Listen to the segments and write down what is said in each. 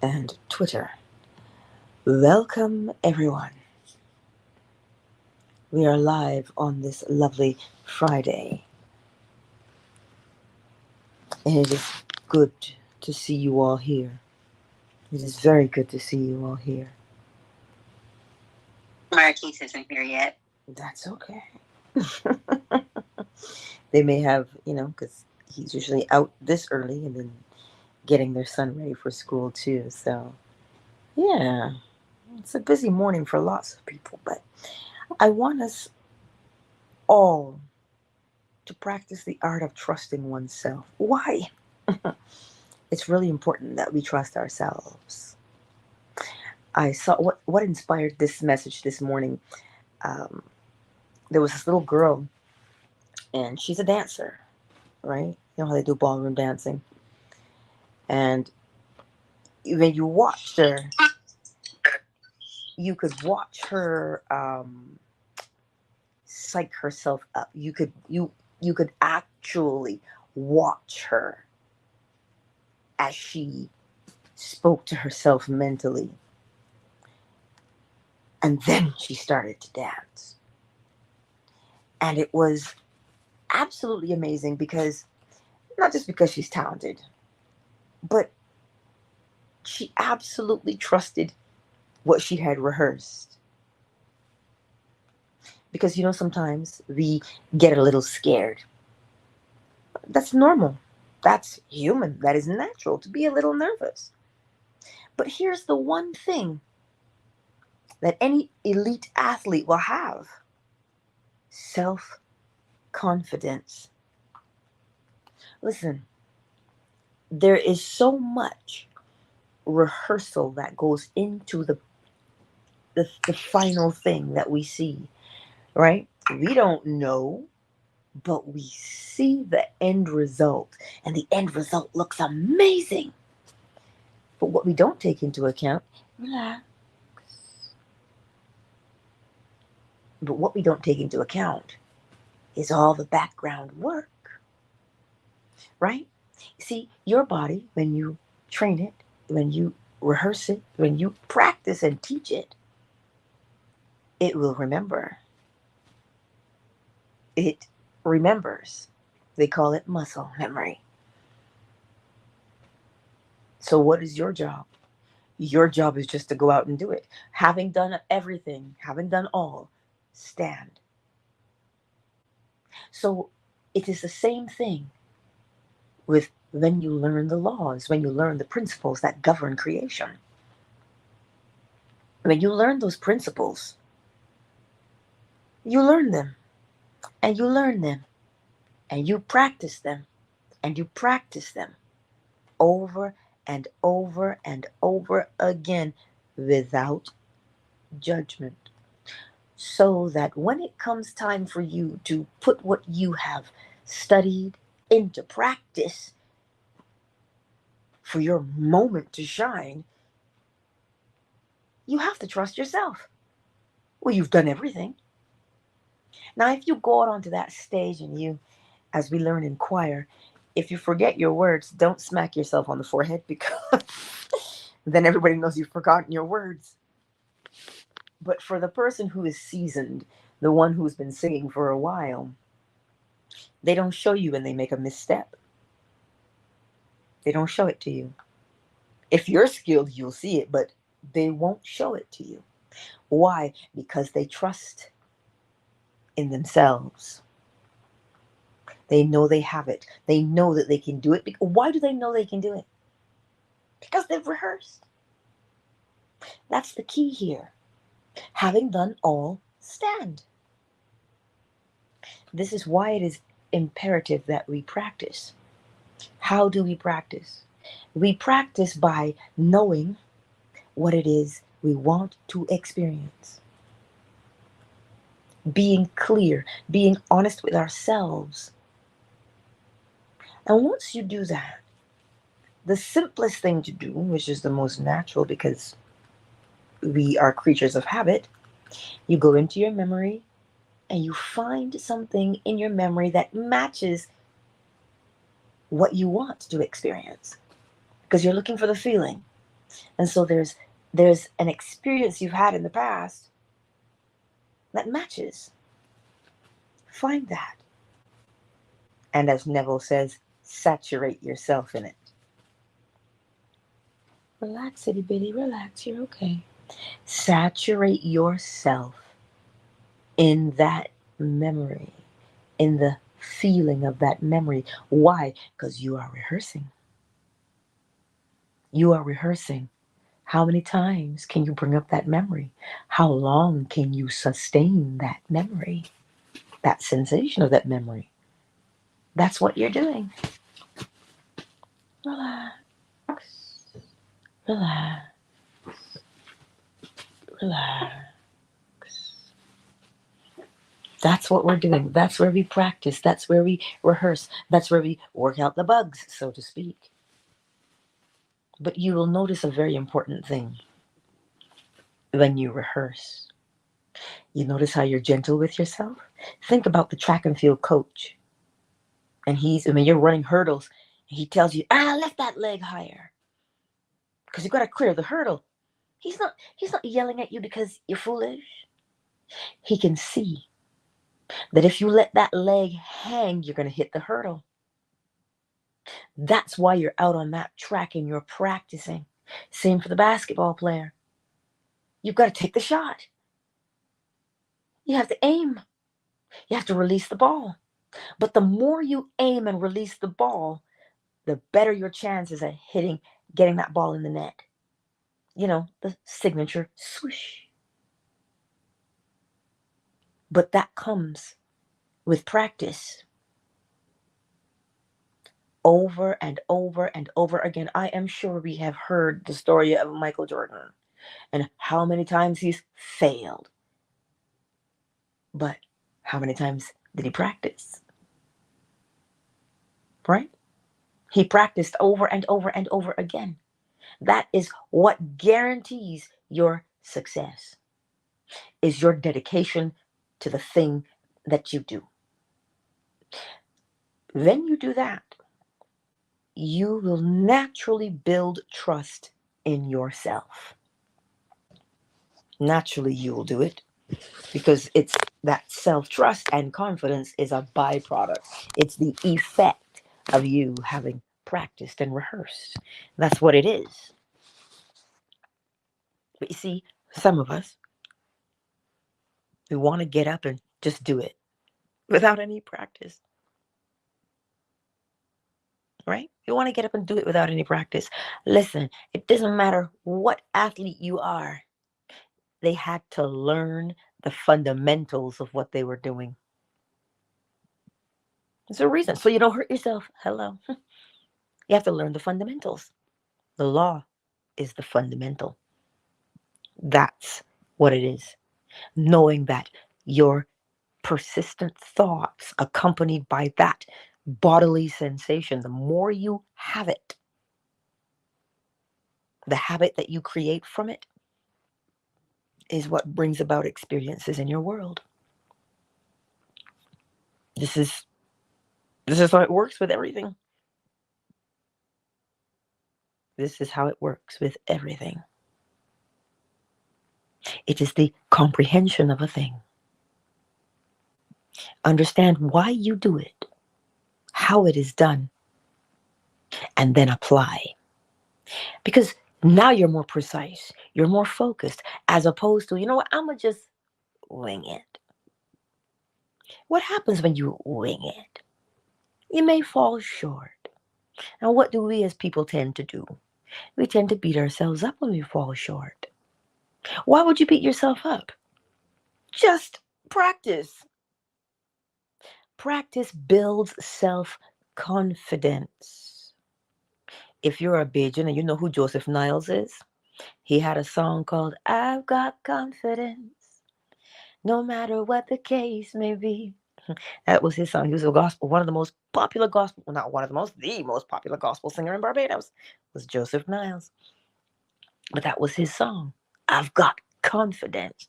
and Twitter. Welcome, everyone. We are live on this lovely Friday, and it is good to see you all here. It is very good to see you all here. Marquise isn't here yet. That's okay. They may have, because he's usually out this early and then getting their son ready for school too. So, yeah, it's a busy morning for lots of people, but I want us all to practice the art of trusting oneself. Why? It's really important that we trust ourselves. I saw what inspired this message this morning. Um, there was this little girl, and she's a dancer, right? You know how they do ballroom dancing, and when you watched her, you could watch her psych herself up. You could actually watch her as she spoke to herself mentally, and then she started to dance, and it was absolutely amazing because not just because she's talented, but she absolutely trusted what she had rehearsed. Because sometimes we get a little scared. That's normal. That's human. That is natural to be a little nervous. But here's the one thing that any elite athlete will have: self confidence. Listen, there is so much rehearsal that goes into the final thing that we see, right? We don't know, but we see the end result, and the end result looks amazing. But what we don't take into account, relax. But what we don't take into account is all the background work, right? See, your body, when you train it, when you rehearse it, when you practice and teach it, it will remember. It remembers. They call it muscle memory. So, what is your job? Your job is just to go out and do it. Having done everything, having done all, stand. So, it is the same thing with when you learn the laws, when you learn the principles that govern creation. When you learn those principles, you learn them and you learn them and you practice them and you practice them over and over and over again without judgment. So that when it comes time for you to put what you have studied into practice for your moment to shine, you have to trust yourself. Well, you've done everything. Now, if you go out onto that stage and you, as we learn in choir, if you forget your words, don't smack yourself on the forehead, because then everybody knows you've forgotten your words. But for the person who is seasoned, the one who's been singing for a while, they don't show you when they make a misstep. They don't show it to you. If you're skilled, you'll see it, but they won't show it to you. Why? Because they trust in themselves. They know they have it. They know that they can do it. Why do they know they can do it? Because they've rehearsed. That's the key here. Having done all, stand. This is why it is imperative that we practice. How do we practice? We practice by knowing what it is we want to experience. Being clear, being honest with ourselves. And once you do that, the simplest thing to do, which is the most natural because we are creatures of habit, you go into your memory and you find something in your memory that matches what you want to experience, because you're looking for the feeling. And so there's an experience you've had in the past that matches. Find that. And as Neville says, saturate yourself in it. Relax, itty bitty, relax. You're okay. Saturate yourself in that memory, in the feeling of that memory. Why? Because you are rehearsing. You are rehearsing. How many times can you bring up that memory? How long can you sustain that memory, that sensation of that memory? That's what you're doing. Relax, relax, relax. That's what we're doing. That's where we practice. That's where we rehearse. That's where we work out the bugs, so to speak. But you will notice a very important thing when you rehearse. You notice how you're gentle with yourself? Think about the track and field coach. And when you're running hurdles, he tells you, lift that leg higher. Because you've got to clear the hurdle. He's not yelling at you because you're foolish. He can see that if you let that leg hang, you're going to hit the hurdle. That's why you're out on that track and you're practicing. Same for the basketball player. You've got to take the shot. You have to aim. You have to release the ball. But the more you aim and release the ball, the better your chances at getting that ball in the net. You know, the signature swoosh. But that comes with practice. Over and over and over again. I am sure we have heard the story of Michael Jordan and how many times he's failed. But how many times did he practice? Right? He practiced over and over and over again. That is what guarantees your success, is your dedication to the thing that you do. When you do that, you will naturally build trust in yourself. Naturally, you will do it because it's that self-trust and confidence is a byproduct. It's the effect of you having practiced and rehearsed. That's what it is. But you see, some of us, we want to get up and just do it without any practice. Right? You want to get up and do it without any practice. Listen, it doesn't matter what athlete you are. They had to learn the fundamentals of what they were doing. There's a reason. So you don't hurt yourself. Hello. You have to learn the fundamentals. The law is the fundamental. That's what it is. Knowing that your persistent thoughts accompanied by that bodily sensation, the more you have it, the habit that you create from it is what brings about experiences in your world. This is how it works with everything. This is how it works with everything. It is the comprehension of a thing. Understand why you do it, how it is done, and then apply. Because now you're more precise, you're more focused, as opposed to, you know what, I'm going to just wing it. What happens when you wing it? You may fall short. Now, what do we as people tend to do? We tend to beat ourselves up when we fall short. Why would you beat yourself up? Just practice. Practice builds self-confidence. If you're a Bajan and you know who Joseph Niles is, he had a song called I've Got Confidence, no matter what the case may be. That was his song. He was a gospel, one of the most popular gospel, well, not one of the most popular gospel singer in Barbados was Joseph Niles. But that was his song. I've got confidence.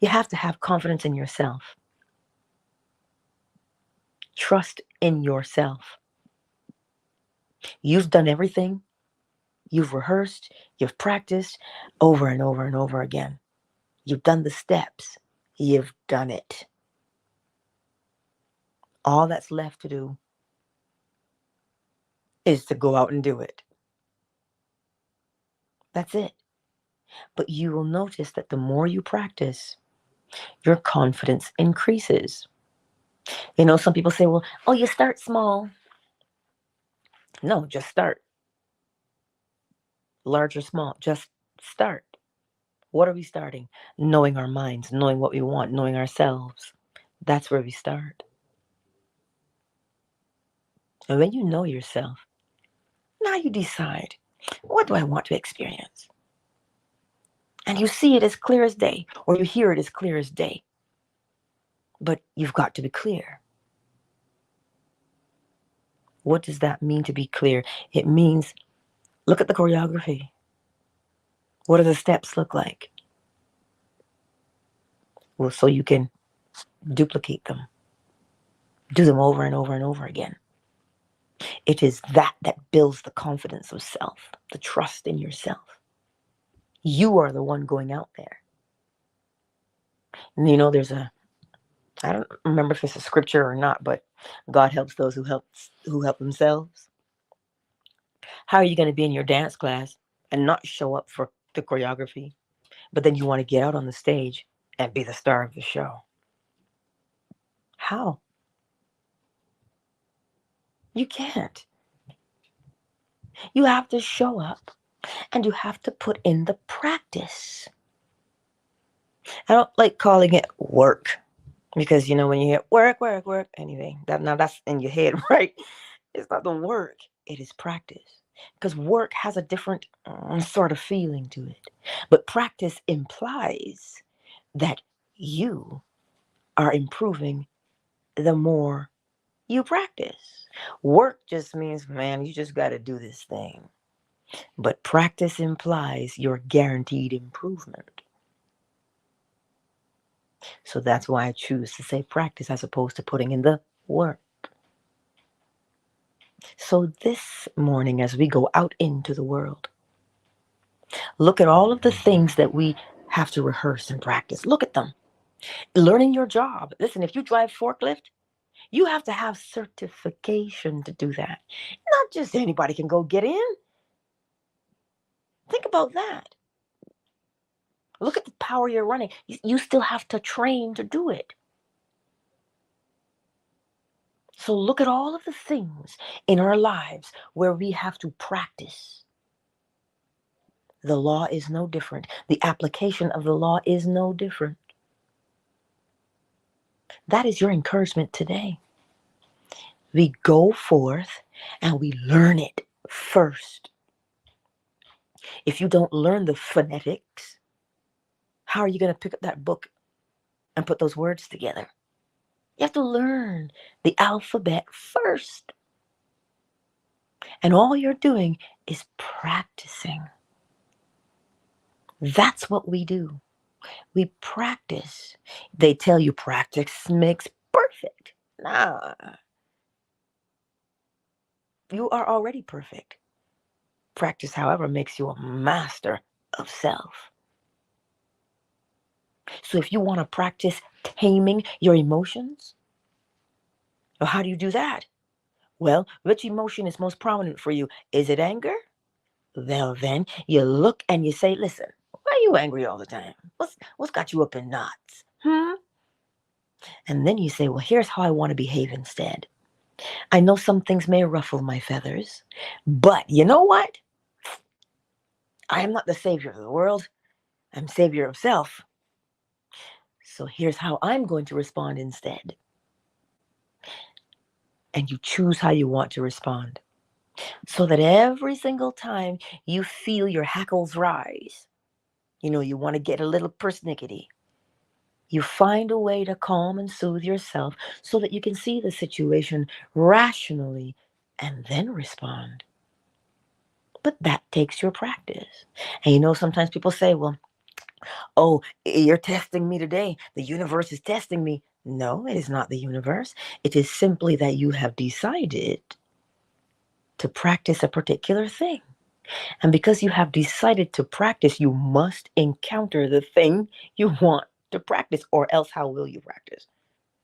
You have to have confidence in yourself. Trust in yourself. You've done everything You've rehearsed, you've practiced over and over and over again. You've done the steps. You've done it. All that's left to do is to go out and do it. That's it. But you will notice that the more you practice, your confidence increases. Some people say, well, oh, you start small. No, just start. Large or small, just start. What are we starting? Knowing our minds, knowing what we want, knowing ourselves. That's where we start. And when you know yourself, now you decide, what do I want to experience? And you see it as clear as day, or you hear it as clear as day. But you've got to be clear. What does that mean to be clear? It means, look at the choreography. What do the steps look like? Well, so you can duplicate them. Do them over and over and over again. It is that builds the confidence of self, the trust in yourself. You are the one going out there. And I don't remember if it's a scripture or not, but God helps those who help themselves. How are you going to be in your dance class and not show up for the choreography, but then you want to get out on the stage and be the star of the show? How? You can't. You have to show up and you have to put in the practice. I don't like calling it work because, when you hear work, anyway, that's in your head, right? It's not the work, it is practice. Because work has a different sort of feeling to it. But practice implies that you are improving the more you practice. Work just means, man, you just got to do this thing. But practice implies your guaranteed improvement. So that's why I choose to say practice as opposed to putting in the work. So this morning, as we go out into the world, look at all of the things that we have to rehearse and practice. Look at them. Learning your job. Listen, if you drive forklift, you have to have certification to do that. Not just anybody can go get in. Think about that. Look at the power you're running. You still have to train to do it. So look at all of the things in our lives where we have to practice. The law is no different. The application of the law is no different. That is your encouragement today. We go forth and we learn it first. If you don't learn the phonetics, how are you going to pick up that book and put those words together? You have to learn the alphabet first. And all you're doing is practicing. That's what we do. We practice. They tell you practice makes perfect. Nah. You are already perfect. Practice, however, makes you a master of self. So if you want to practice taming your emotions, well, how do you do that? Well, which emotion is most prominent for you? Is it anger? Well, then you look and you say, listen, why are you angry all the time? What's got you up in knots? And then you say, well, here's how I want to behave instead. I know some things may ruffle my feathers, but you know what? I am not the savior of the world. I'm savior of self. So here's how I'm going to respond instead. And you choose how you want to respond. So that every single time you feel your hackles rise, you want to get a little persnickety. You find a way to calm and soothe yourself so that you can see the situation rationally and then respond. But that takes your practice. And sometimes people say, well, oh, you're testing me today. The universe is testing me. No, it is not the universe. It is simply that you have decided to practice a particular thing. And because you have decided to practice, you must encounter the thing you want to practice, or else how will you practice?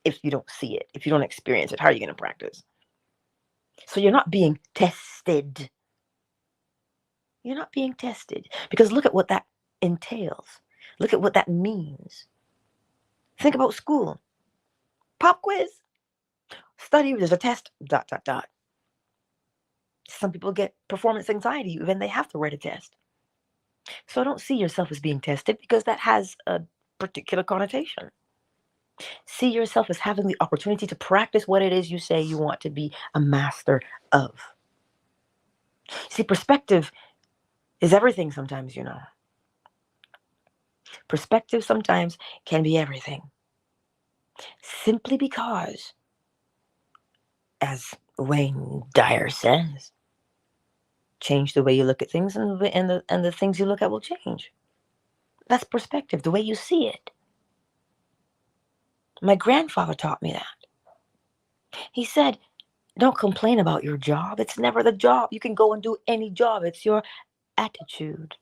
If you don't see it, if you don't experience it, how are you going to practice? So you're not being tested. You're not being tested. Because look at what that entails. Look at what that means. Think about school. Pop quiz. Study, there's a test, dot, dot, dot. Some people get performance anxiety when they have to write a test. So don't see yourself as being tested, because that has a particular connotation. See yourself as having the opportunity to practice what it is you say you want to be a master of. See, perspective is everything sometimes, you know. Perspective sometimes can be everything. Simply because, as Wayne Dyer says, change the way you look at things, and the things you look at will change. That's perspective, the way you see it. My grandfather taught me that. He said, don't complain about your job. It's never the job. You can go and do any job. It's your attitude.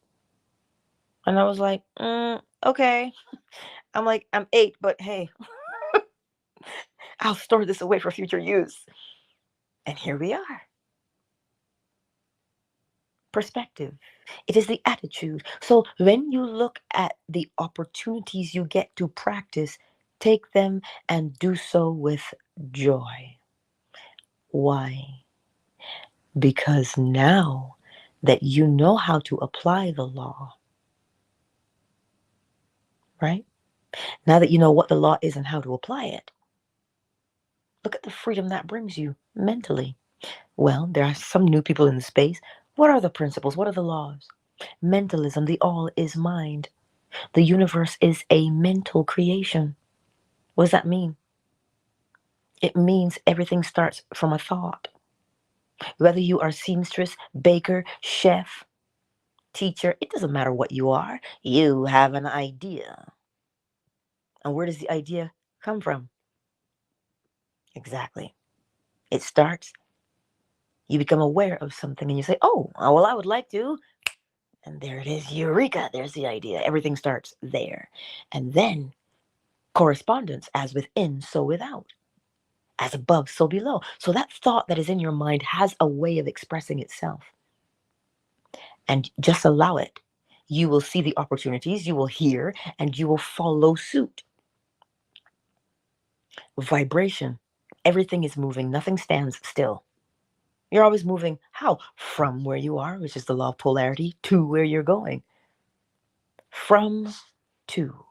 And I was like, okay. I'm like, I'm 8, but hey, I'll store this away for future use. And here we are. Perspective. It is the attitude. So when you look at the opportunities you get to practice, take them and do so with joy. Why? Because now that you know how to apply the law, right? Now that you know what the law is and how to apply it, look at the freedom that brings you mentally. Well, there are some new people in the space. What are the principles? What are the laws? Mentalism, the all is mind. The universe is a mental creation. What does that mean? It means everything starts from a thought. Whether you are seamstress, baker, chef, teacher, it doesn't matter what you are. You have an idea. And where does the idea come from? Exactly. It starts, you become aware of something and you say, oh, well, I would like to. And there it is, eureka, there's the idea. Everything starts there. And then correspondence, as within, so without. As above, so below. So that thought that is in your mind has a way of expressing itself. And just allow it. You will see the opportunities, you will hear, and you will follow suit. Vibration. Everything is moving, nothing stands still. You're always moving. How? From where you are, which is the law of polarity, to where you're going. From to.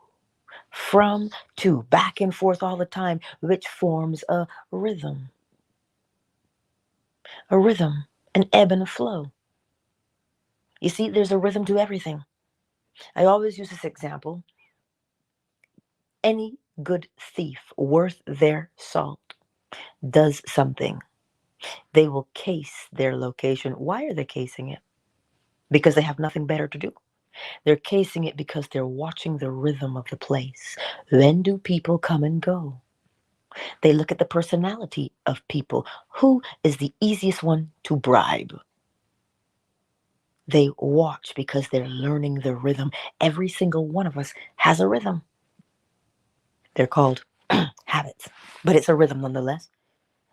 From to. Back and forth all the time, which forms a rhythm. A rhythm, an ebb and a flow. You see, there's a rhythm to everything. I always use this example. Any good thief worth their salt does something. They will case their location. Why are they casing it? Because they have nothing better to do. They're casing it because they're watching the rhythm of the place. When do people come and go? They look at the personality of people. Who is the easiest one to bribe? They watch because they're learning the rhythm. Every single one of us has a rhythm. They're called habits, but it's a rhythm nonetheless.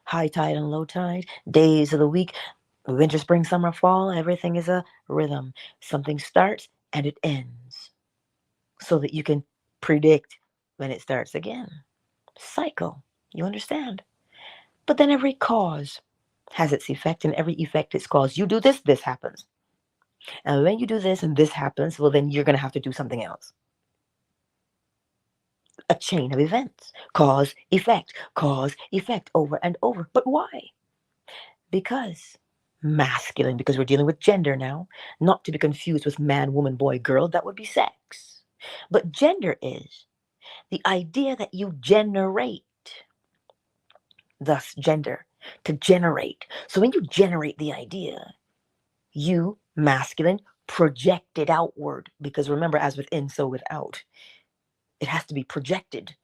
High tide and low tide, days of the week, winter, spring, summer, fall, everything is a rhythm. Something starts and it ends so that you can predict when it starts again. Cycle, you understand? But then every cause has its effect, and every effect its cause. You do this, this happens. And when you do this and this happens, well, then you're going to have to do something else. A chain of events. Cause, effect, over and over. But why? Because masculine, because we're dealing with gender now, not to be confused with man, woman, boy, girl, that would be sex. But gender is the idea that you generate, thus gender, to generate. So when you generate the idea, you, masculine, project it outward, because remember, as within, so without. It has to be projected.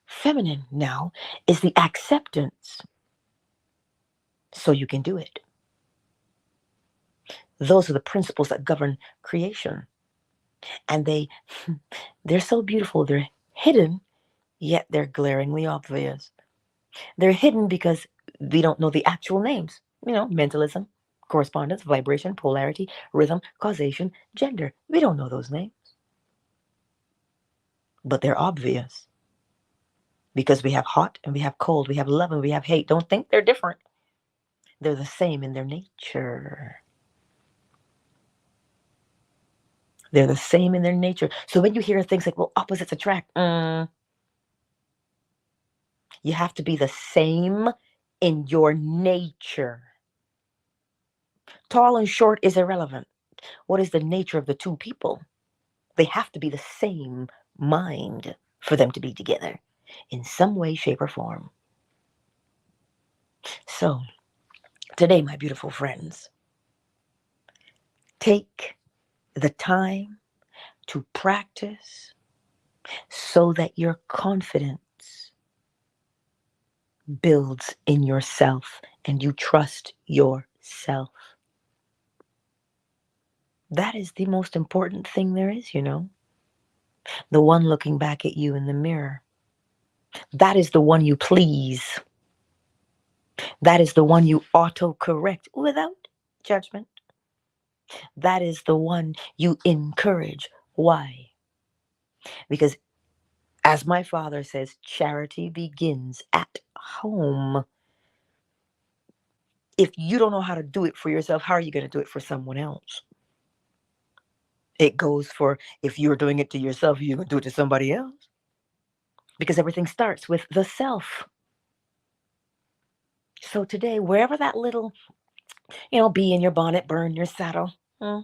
Feminine now is the acceptance, so you can do it. Those are the principles that govern creation. And they're so beautiful. They're hidden, yet they're glaringly obvious. They're hidden because we don't know the actual names. Mentalism, correspondence, vibration, polarity, rhythm, causation, gender. We don't know those names. But they're obvious because we have hot and we have cold, we have love and we have hate. Don't think they're different. They're the same in their nature. They're the same in their nature. So when you hear things like, well, opposites attract, you have to be the same in your nature. Tall and short is irrelevant. What is the nature of the two people? They have to be the same mind for them to be together in some way, shape, or form. So, today, my beautiful friends, take the time to practice so that your confidence builds in yourself and you trust yourself. That is the most important thing there is, the one looking back at you in the mirror. That is the one you please. That is the one you auto-correct without judgment. That is the one you encourage. Why? Because, as my father says, charity begins at home. If you don't know how to do it for yourself, how are you going to do it for someone else? It goes for, if you're doing it to yourself, you're going to do it to somebody else. Because everything starts with the self. So today, wherever that little, bee in your bonnet, burn your saddle. I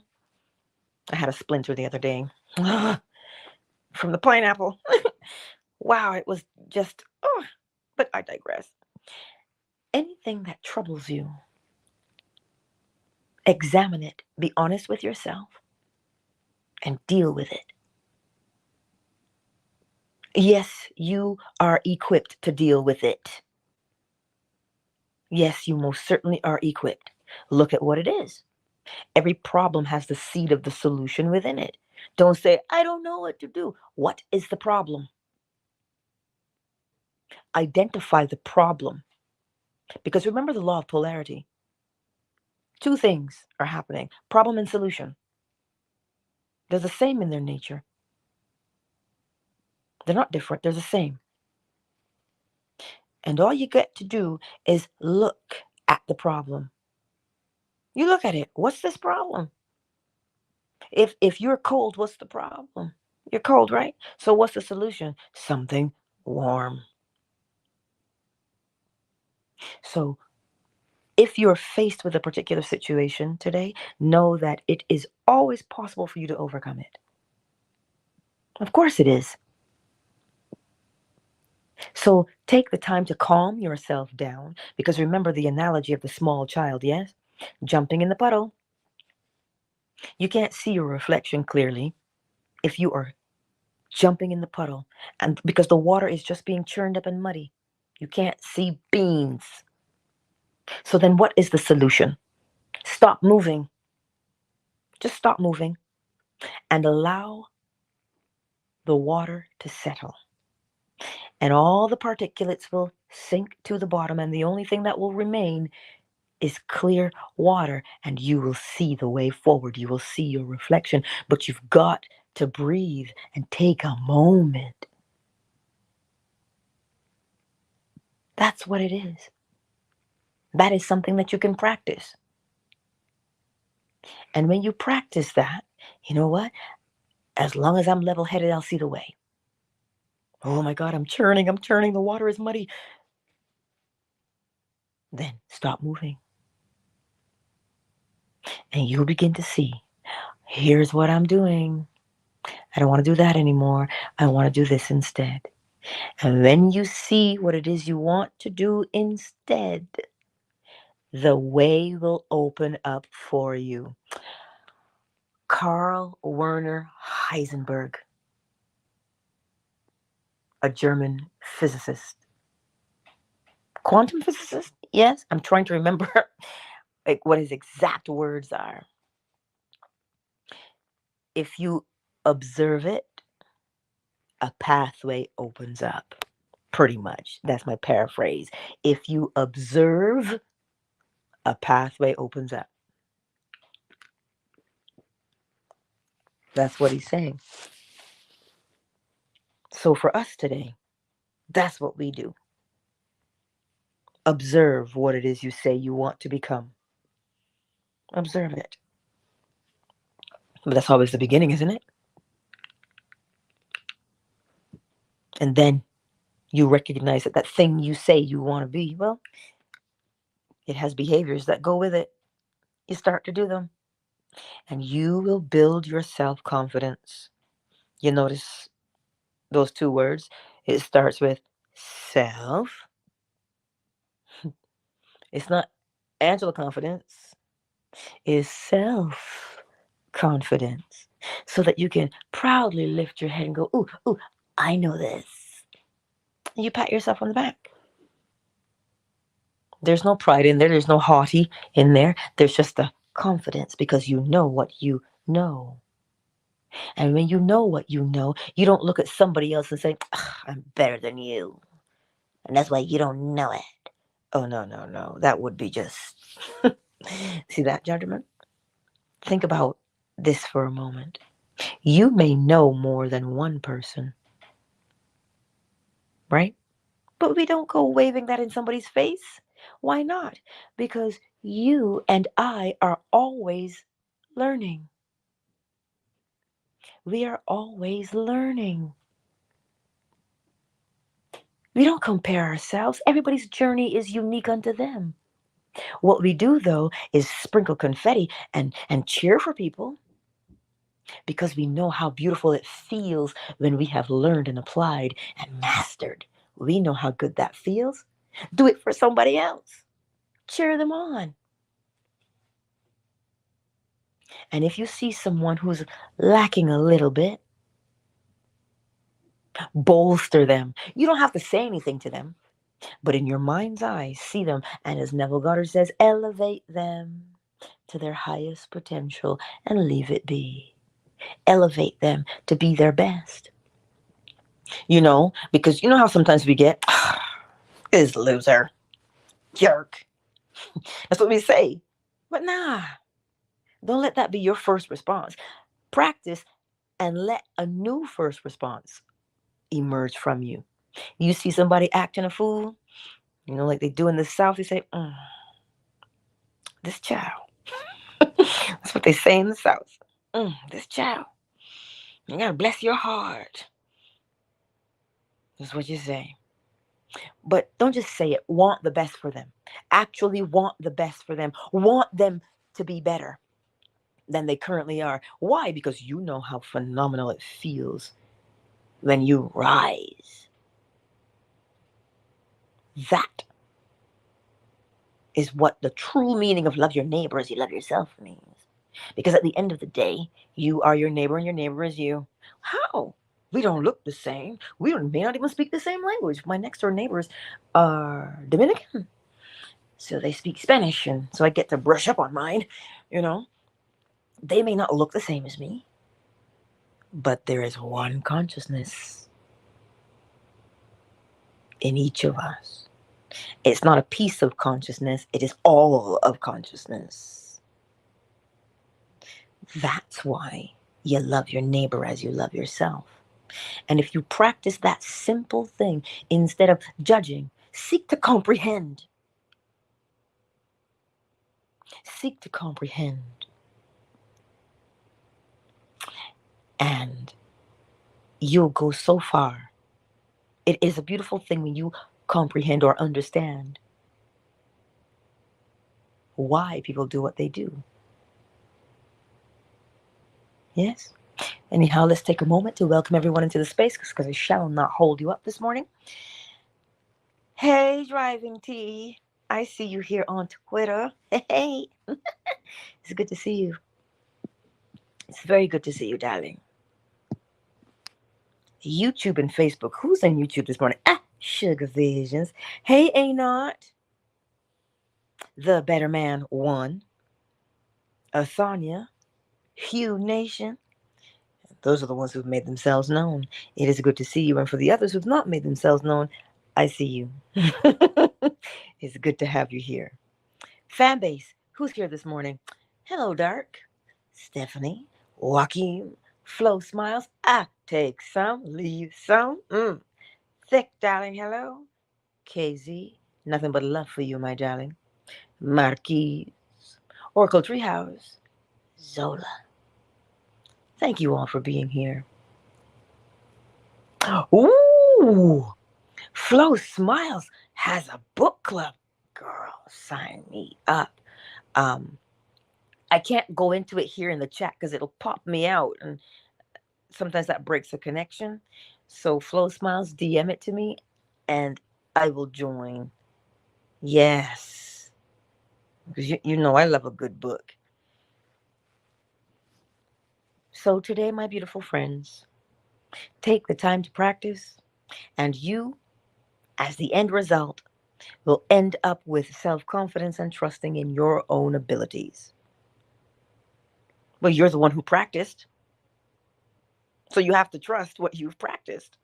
had a splinter the other day from the pineapple. Wow, it was just, but I digress. Anything that troubles you, examine it, be honest with yourself, and deal with it. Yes, you are equipped to deal with it. Yes, you most certainly are equipped. Look at what it is. Every problem has the seed of the solution within it. Don't say, I don't know what to do. What is the problem? Identify the problem. Because remember the law of polarity. Two things are happening: problem and solution. They're the same in their nature. They're not different, they're the same. And all you get to do is look at the problem. You look at it. What's this problem? If you're cold, what's the problem? You're cold, right? So what's the solution? Something warm. So if you're faced with a particular situation today, know that it is always possible for you to overcome it. Of course it is. So take the time to calm yourself down, because remember the analogy of the small child, yes? Jumping in the puddle. You can't see your reflection clearly if you are jumping in the puddle, and because the water is just being churned up and muddy. You can't see beans. So then what is the solution? Stop moving. Just stop moving and allow the water to settle. And all the particulates will sink to the bottom, and the only thing that will remain is clear water, and you will see the way forward. You will see your reflection, but you've got to breathe and take a moment. That's what it is. That is something that you can practice. And when you practice that, you know what? As long as I'm level-headed, I'll see the way. Oh my God, I'm churning, the water is muddy. Then stop moving. And you'll begin to see, here's what I'm doing. I don't want to do that anymore. I want to do this instead. And when you see what it is you want to do instead, the way will open up for you. Karl Werner Heisenberg, a German physicist. Quantum physicist? Yes, I'm trying to remember like what his exact words are. If you observe it, a pathway opens up. Pretty much. That's my paraphrase. If you observe, a pathway opens up. That's what he's saying. So for us today, that's what we do. Observe what it is you say you want to become. Observe it. But that's always the beginning, isn't it? And then you recognize that that thing you say you want to be, well, it has behaviors that go with it. You start to do them, and you will build your self confidence. You notice those two words? It starts with self. It's not Angela confidence, it's self confidence. So that you can proudly lift your head and go, ooh, ooh, I know this. And you pat yourself on the back. There's no pride in there, there's no haughty in there. There's just a confidence because you know what you know. And when you know what you don't look at somebody else and say, I'm better than you. And that's why you don't know it. Oh, no, no, no. That would be just. See that, gentlemen? Think about this for a moment. You may know more than one person, right? But we don't go waving that in somebody's face. Why not? Because you and I are always learning. We are always learning. We don't compare ourselves. Everybody's journey is unique unto them. What we do, though, is sprinkle confetti and cheer for people because we know how beautiful it feels when we have learned and applied and mastered. We know how good that feels. Do it for somebody else. Cheer them on. And if you see someone who's lacking a little bit, bolster them. You don't have to say anything to them, but in your mind's eye, see them. And as Neville Goddard says, elevate them to their highest potential and leave it be. Elevate them to be their best. Because you know how sometimes we get, this loser, jerk. That's what we say. But nah, don't let that be your first response. Practice and let a new first response emerge from you. You see somebody acting a fool, like they do in the South, you say, this child. That's what they say in the South. This child. You gotta bless your heart. That's what you say. But don't just say it. Want the best for them. Actually want the best for them. Want them to be better than they currently are. Why? Because you know how phenomenal it feels when you rise. That is what the true meaning of love your neighbor as you love yourself means. Because at the end of the day, you are your neighbor and your neighbor is you. How? We don't look the same. We may not even speak the same language. My next door neighbors are Dominican. So they speak Spanish, and so I get to brush up on mine. They may not look the same as me, but there is one consciousness in each of us. It's not a piece of consciousness, it is all of consciousness. That's why you love your neighbor as you love yourself. And if you practice that simple thing, instead of judging, seek to comprehend. Seek to comprehend. And you'll go so far. It is a beautiful thing when you comprehend or understand why people do what they do. Yes? Anyhow, let's take a moment to welcome everyone into the space because I shall not hold you up this morning. Hey, Driving T. I see you here on Twitter. Hey. It's good to see you. It's very good to see you, darling. YouTube and Facebook. Who's on YouTube this morning? Sugar Visions. Hey, Anot. The Better Man 1. Athania. Hugh Nation. Those are the ones who've made themselves known. It is good to see you. And for the others who've not made themselves known, I see you. It's good to have you here. Fan base, who's here this morning? Hello, Dark. Stephanie, Joaquin, Flo Smiles. I take some, leave some. Thick, darling, hello. KZ, nothing but love for you, my darling. Marquise, Oracle Treehouse, Zola. Thank you all for being here. Ooh, Flo Smiles has a book club. Girl, sign me up. Um, I can't go into it here in the chat because it'll pop me out, and sometimes that breaks the connection. So Flo Smiles, DM it to me, and I will join. Yes, because you know I love a good book. So today, my beautiful friends, take the time to practice, and you, as the end result, will end up with self-confidence and trusting in your own abilities. Well, you're the one who practiced, so you have to trust what you've practiced.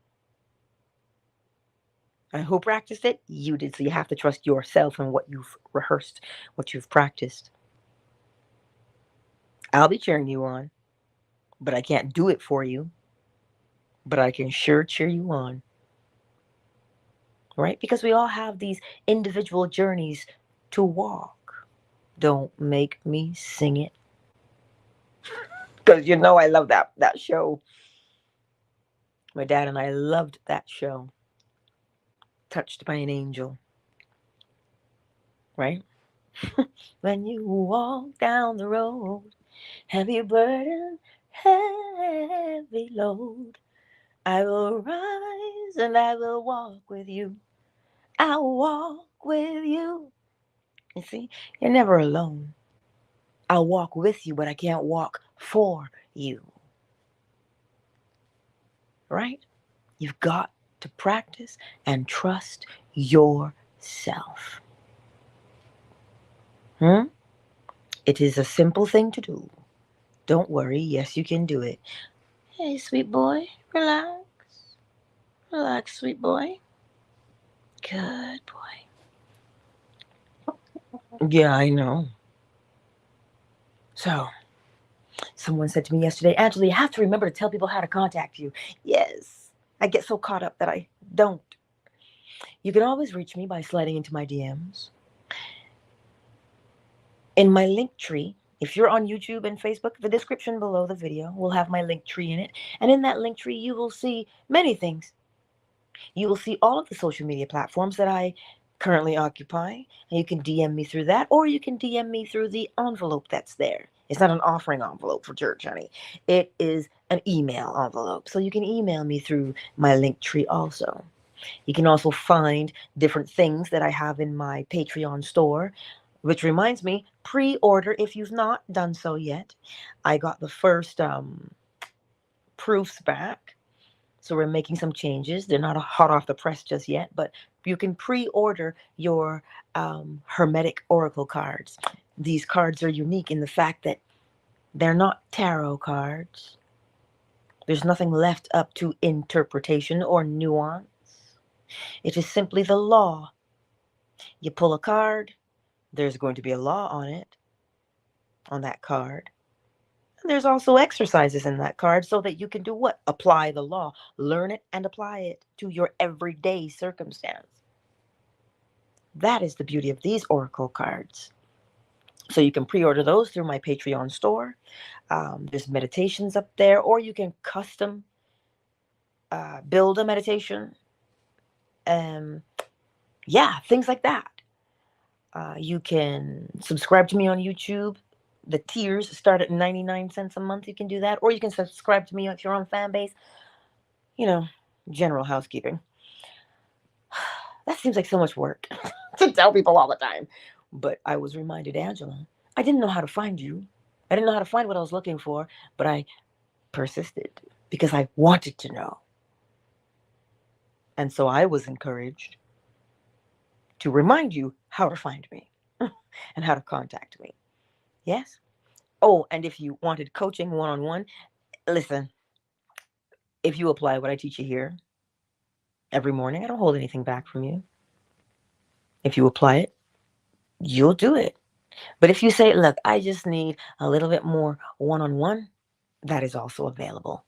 And who practiced it? You did. So you have to trust yourself and what you've rehearsed, what you've practiced. I'll be cheering you on, but I can't do it for you. But I can sure cheer you on. Right? Because we all have these individual journeys to walk. Don't make me sing it. Because you know I love that show. My dad and I loved that show. Touched by an angel. Right? When you walk down the road, heavy burden, heavy load, I will rise and I will walk with you. I'll walk with you. You see, you're never alone. I'll walk with you, but I can't walk for you. Right? You've got to practice and trust yourself. It is a simple thing to do. Don't worry. Yes, you can do it. Hey, sweet boy, relax. Relax, sweet boy. Good boy. Yeah, I know. So, someone said to me yesterday, Angela, you have to remember to tell people how to contact you. Yes, I get so caught up that I don't. You can always reach me by sliding into my DMs. In my Linktree, if you're on YouTube and Facebook, the description below the video will have my Linktree in it. And in that Linktree, you will see many things. You will see all of the social media platforms that I currently occupy. And you can DM me through that, or you can DM me through the envelope that's there. It's not an offering envelope for church, honey. It is an email envelope. So you can email me through my Linktree also. You can also find different things that I have in my Patreon store, which reminds me, pre-order if you've not done so yet. I got the first proofs back. So we're making some changes. They're not hot off the press just yet, but you can pre-order your Hermetic Oracle cards. These cards are unique in the fact that they're not tarot cards. There's nothing left up to interpretation or nuance. It is simply the law. You pull a card, there's going to be a law on it, on that card. And there's also exercises in that card so that you can do what? Apply the law. Learn it and apply it to your everyday circumstance. That is the beauty of these Oracle cards. So you can pre-order those through my Patreon store. There's meditations up there, or you can custom build a meditation. Yeah, things like that. You can subscribe to me on YouTube. The tiers start at 99 cents a month. You can do that. Or you can subscribe to me if you're on Fanbase. You know, general housekeeping. That seems like so much work to tell people all the time. But I was reminded, Angela, I didn't know how to find you. I didn't know how to find what I was looking for, but I persisted because I wanted to know. And so I was encouraged to remind you how to find me and how to contact me. Yes? Oh, and if you wanted coaching one-on-one, listen, If you apply what I teach you here every morning, I don't hold anything back from you. If you apply it, you'll do it. But if you say, look, I just need a little bit more one on one, that is also available.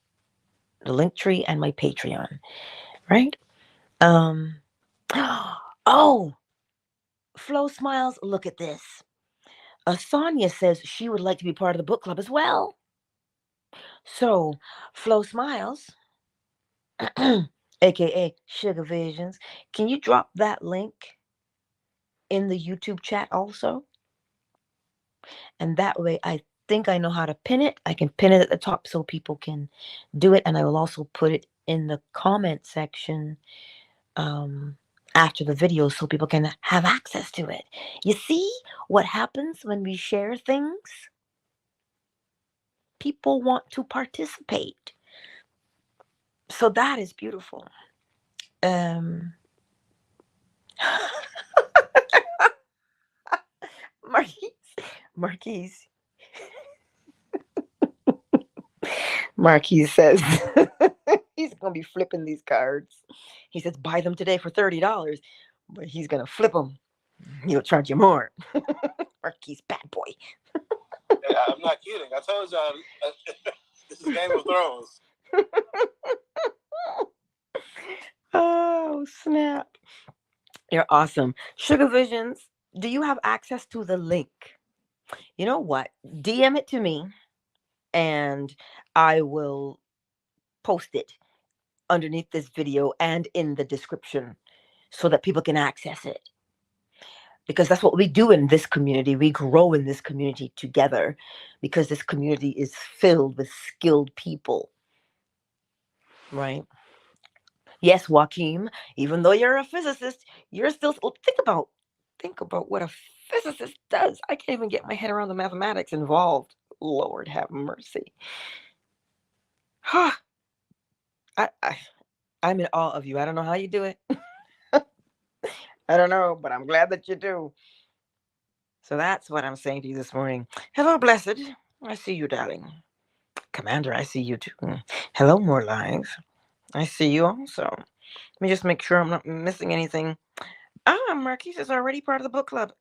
The Linktree and my Patreon, right? Um, oh, Flo Smiles, look at this. Sonia says she would like to be part of the book club as well. So, Flo Smiles, aka Sugar Visions, can you drop that link in the YouTube chat also? And that way, I think I know how to pin it. I can pin it at the top so people can do it. And I will also put it in the comment section um, after the video so people can have access to it. You see what happens when we share things? People want to participate. So that is beautiful. Um, Marquise, Marquise, Marquise says he's gonna be flipping these cards. He says buy them today for $30, but he's gonna flip them. He'll charge you more. Marquise, bad boy. Yeah, I'm not kidding. I told y'all this is Game of Thrones. Oh snap! You're awesome, Sugar Visions. Do you have access to the link? You know what? DM it to me, and I will post it underneath this video and in the description so that people can access it. Because that's what we do in this community. We grow in this community together because this community is filled with skilled people, right? Yes, Joaquim, even though you're a physicist, you're still think about what a physicist does. I can't even get my head around the mathematics involved. Lord have mercy. Huh. I, I I'm in awe of you. I don't know how you do it. I don't know, but I'm glad that you do. So that's what I'm saying to you this morning. Hello, Blessed. I see you, darling. Commander, I see you too. Hello, More Lives. I see you also. Let me just make sure I'm not missing anything. Ah, Marquise is already part of the book club.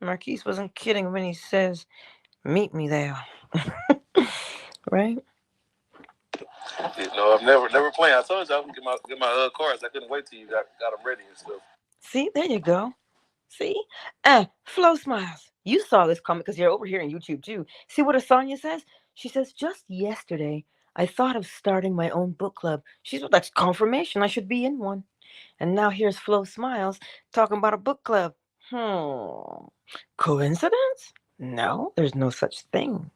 Marquise wasn't kidding when he says, meet me there. Right? No, I'm never playing. I told you I was gonna get my cards. I couldn't wait till you got them ready and stuff. See, there you go. See? Flo Smiles. You saw this comment because you're over here on YouTube too. See what Asanya says? She says, just yesterday, I thought of starting my own book club. She's that's confirmation I should be in one. And now here's Flo Smiles talking about a book club. Coincidence? No, there's no such thing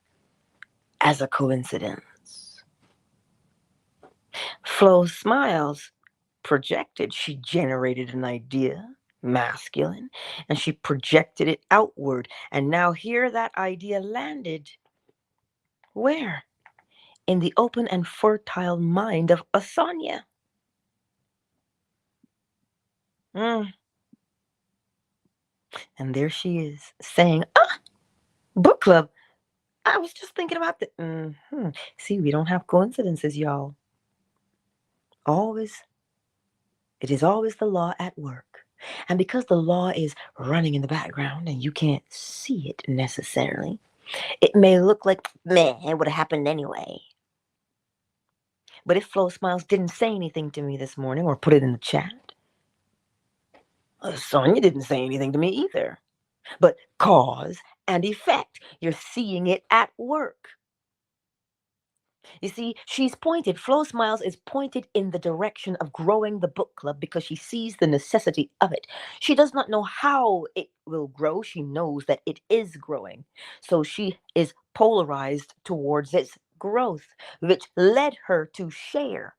as a coincidence. Flo Smiles projected, she generated an idea, masculine, and she projected it outward. And now here that idea landed. Where? In the open and fertile mind of Asanya. And there she is saying, book club. I was just thinking about the. See, we don't have coincidences, y'all. It is always the law at work. And because the law is running in the background and you can't see it necessarily, it may look like, man, it would have happened anyway. But if Flo Smiles didn't say anything to me this morning or put it in the chat, Sonia didn't say anything to me either. But cause and effect, you're seeing it at work. You see, she's pointed, Flo Smiles is pointed in the direction of growing the book club because she sees the necessity of it. She does not know how it will grow. She knows that it is growing. So she is polarized towards its growth, which led her to share.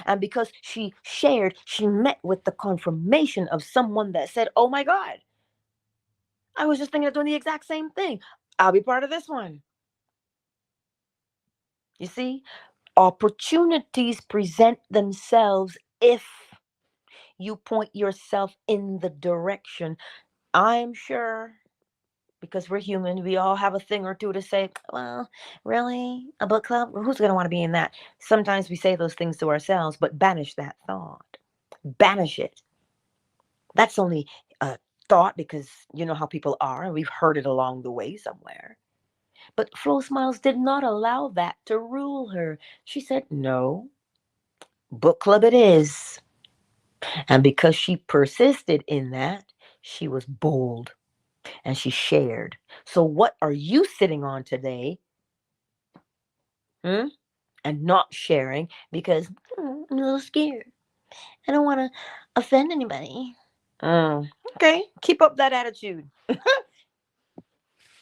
And because she shared, she met with the confirmation of someone that said, oh my God, I was just thinking of doing the exact same thing. I'll be part of this one. You see, opportunities present themselves if you point yourself in the direction. I'm sure because we're human. We all have a thing or two to say. Well, really? A book club? Who's going to want to be in that? Sometimes we say those things to ourselves, but banish that thought. Banish it. That's only a thought because you know how people are, and we've heard it along the way somewhere. But Flo Smiles did not allow that to rule her. She said, no, book club it is. And because she persisted in that, she was bold and she shared. So, what are you sitting on today? Hmm? And not sharing because I'm a little scared. I don't want to offend anybody. Okay, keep up that attitude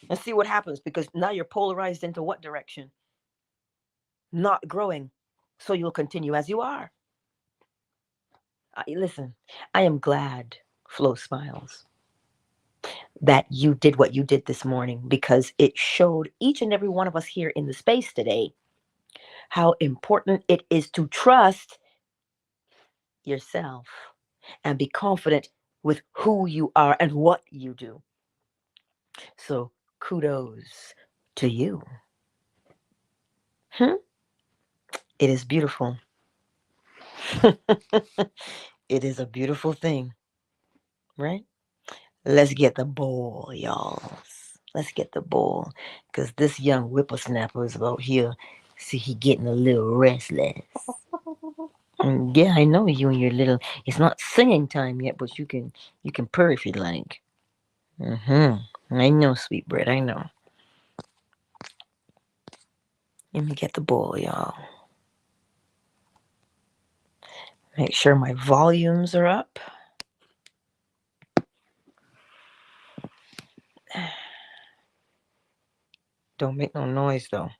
and see what happens because now you're polarized into what direction? Not growing. So you'll continue as you are. Listen, I am glad, Flo Smiles, that you did what you did this morning because it showed each and every one of us here in the space today how important it is to trust yourself and be confident with who you are and what you do. So kudos to you. Hmm? It is beautiful. It is a beautiful thing, right? Let's get the ball, y'all. Let's get the ball. Because this young whippersnapper is about here. See, he getting a little restless. Yeah, I know you and your little. It's not singing time yet, but you can purr if you like. I know, sweet bread. I know. Let me get the ball, y'all. Make sure my volumes are up. Don't make no noise though.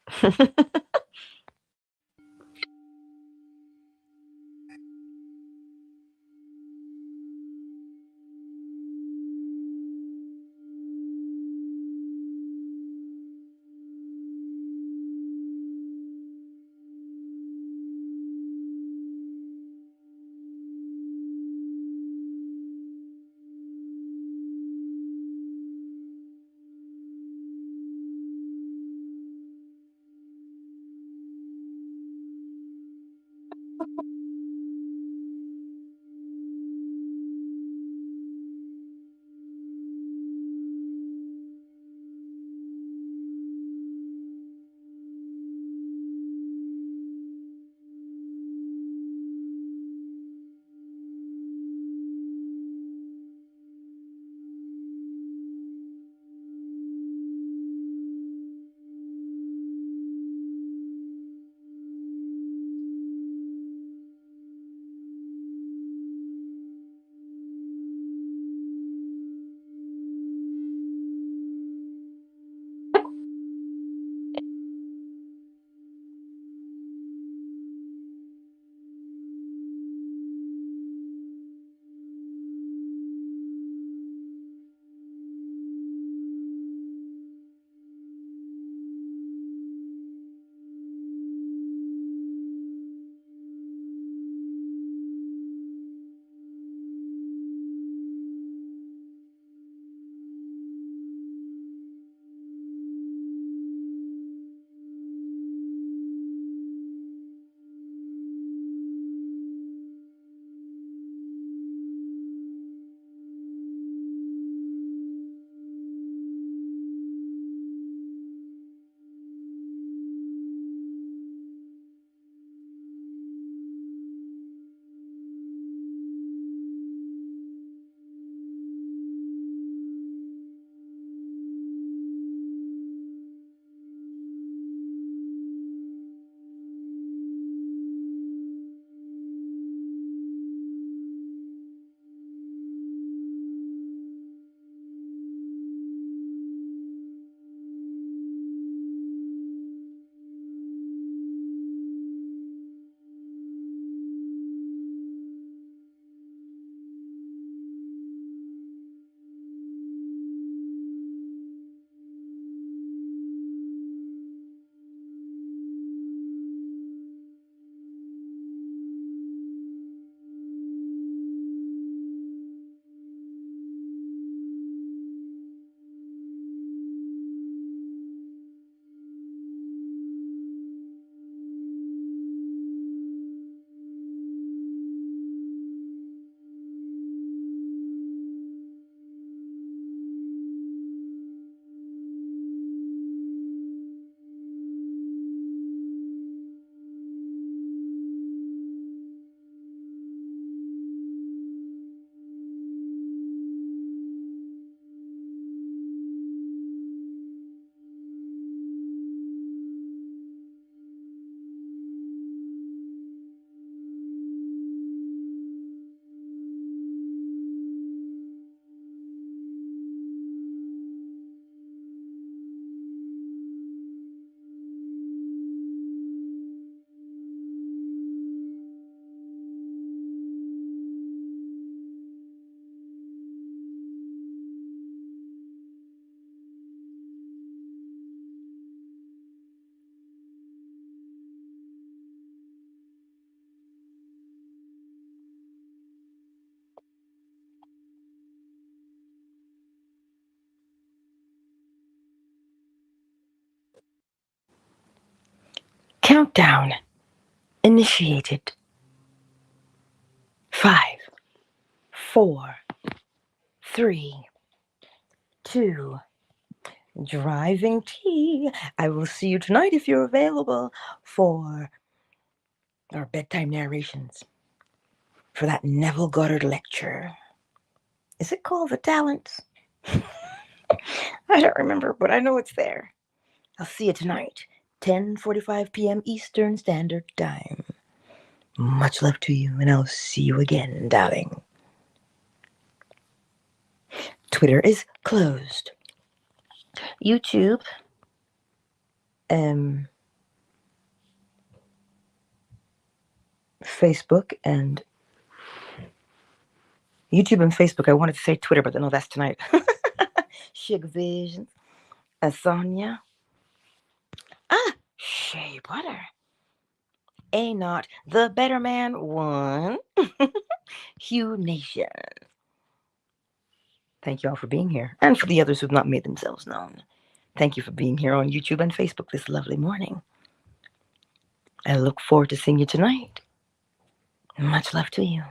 Countdown initiated. 5, 4, 3, 2. Driving tea. I will see you tonight if you're available for our bedtime narrations. For that Neville Goddard lecture. Is it called The Talents? I don't remember, but I know it's there. I'll see you tonight, 10:45 p.m. Eastern Standard Time. Much love to you, and I'll see you again, darling. Twitter is closed. YouTube, Facebook, and YouTube and Facebook. I wanted to say Twitter, but no, that's tonight. Sugar Visions, Sonia. Shea Butter. A Not, The Better Man 1. Hugh Nation. Thank you all for being here. And for the others who've not made themselves known. Thank you for being here on YouTube and Facebook this lovely morning. I look forward to seeing you tonight. Much love to you.